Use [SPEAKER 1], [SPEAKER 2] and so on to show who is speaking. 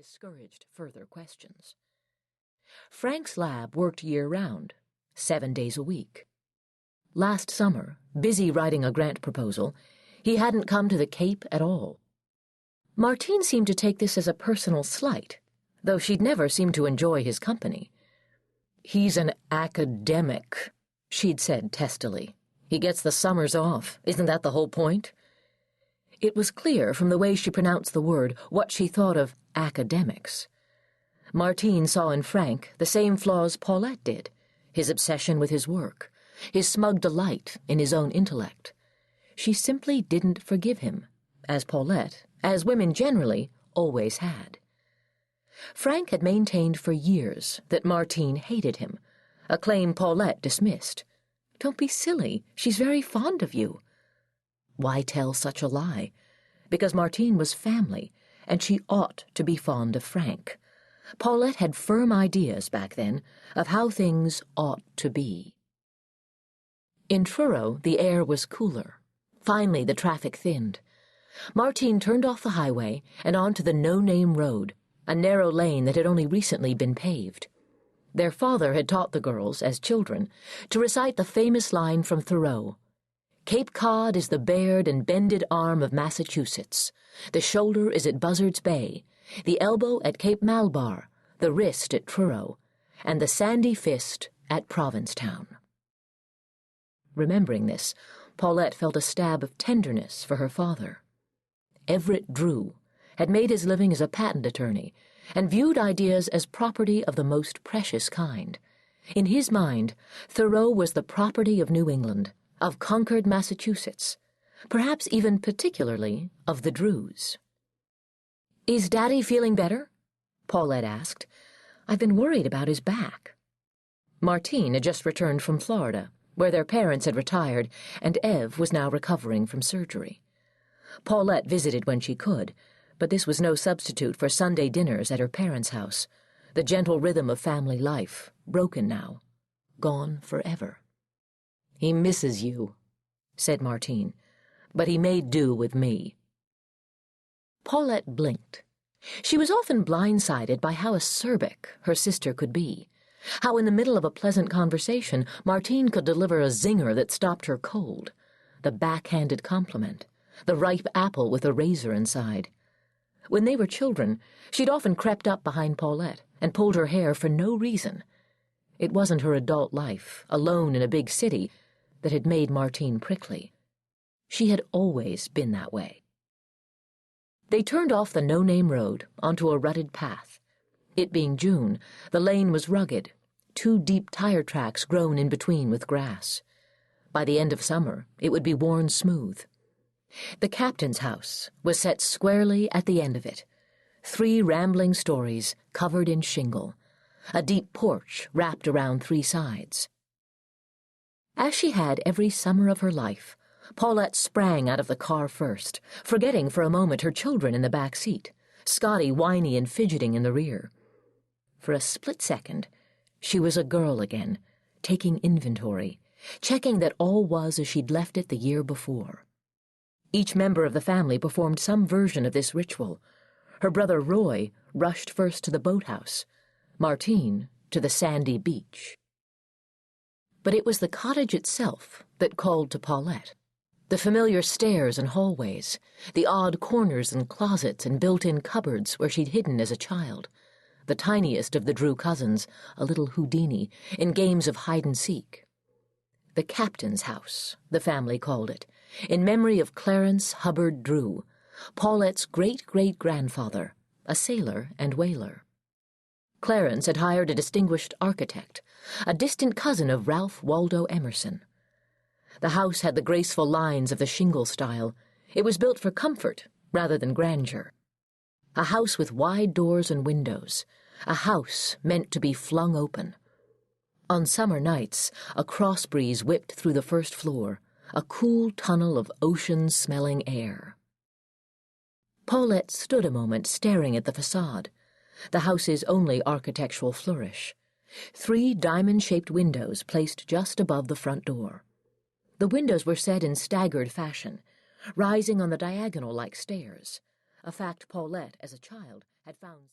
[SPEAKER 1] discouraged further questions. Frank's lab worked year-round, 7 days a week. Last summer, busy writing a grant proposal, he hadn't come to the Cape at all. Martine seemed to take this as a personal slight, though she'd never seemed to enjoy his company. "He's an academic," she'd said testily. "He gets the summers off. Isn't that the whole point?" It was clear from the way she pronounced the word what she thought of academics. Martine saw in Frank the same flaws Paulette did, his obsession with his work, his smug delight in his own intellect. She simply didn't forgive him, as Paulette, as women generally, always had. Frank had maintained for years that Martine hated him, a claim Paulette dismissed. "Don't be silly. She's very fond of you." Why tell such a lie? Because Martine was family, and she ought to be fond of Frank. Paulette had firm ideas back then of how things ought to be. In Truro, the air was cooler. Finally, the traffic thinned. Martine turned off the highway and onto the no-name road, a narrow lane that had only recently been paved. Their father had taught the girls, as children, to recite the famous line from Thoreau: "Cape Cod is the bared and bended arm of Massachusetts. The shoulder is at Buzzard's Bay, the elbow at Cape Malbar, the wrist at Truro, and the sandy fist at Provincetown." Remembering this, Paulette felt a stab of tenderness for her father. Everett Drew had made his living as a patent attorney and viewed ideas as property of the most precious kind. In his mind, Thoreau was the property of New England, of conquered Massachusetts, perhaps even particularly of the Drews. "Is Daddy feeling better?" Paulette asked. "I've been worried about his back." Martine had just returned from Florida, where their parents had retired, and Ev was now recovering from surgery. Paulette visited when she could, but this was no substitute for Sunday dinners at her parents' house, the gentle rhythm of family life, broken now, gone forever. "He misses you," said Martine, "but he made do with me." Paulette blinked. She was often blindsided by how acerbic her sister could be, how in the middle of a pleasant conversation Martine could deliver a zinger that stopped her cold, the backhanded compliment, the ripe apple with a razor inside. When they were children, she'd often crept up behind Paulette and pulled her hair for no reason. It wasn't her adult life, alone in a big city, that had made Martine prickly. She had always been that way. They turned off the no-name road onto a rutted path. It being June, the lane was rugged, 2 deep tire tracks grown in between with grass. By the end of summer, it would be worn smooth. The captain's house was set squarely at the end of it, 3 rambling stories covered in shingle, a deep porch wrapped around 3 sides. As she had every summer of her life, Paulette sprang out of the car first, forgetting for a moment her children in the back seat, Scotty whiny and fidgeting in the rear. For a split second, she was a girl again, taking inventory, checking that all was as she'd left it the year before. Each member of the family performed some version of this ritual. Her brother Roy rushed first to the boathouse, Martine to the sandy beach. But it was the cottage itself that called to Paulette. The familiar stairs and hallways, the odd corners and closets and built-in cupboards where she'd hidden as a child, the tiniest of the Drew cousins, a little Houdini, in games of hide-and-seek. The captain's house, the family called it, in memory of Clarence Hubbard Drew, Paulette's great-great-grandfather, a sailor and whaler. Clarence had hired a distinguished architect, a distant cousin of Ralph Waldo Emerson. The house had the graceful lines of the shingle style. It was built for comfort rather than grandeur. A house with wide doors and windows, a house meant to be flung open. On summer nights, a cross breeze whipped through the first floor, a cool tunnel of ocean-smelling air. Paulette stood a moment staring at the facade, the house's only architectural flourish. 3 diamond-shaped windows placed just above the front door. The windows were set in staggered fashion, rising on the diagonal like stairs, a fact Paulette, as a child, had found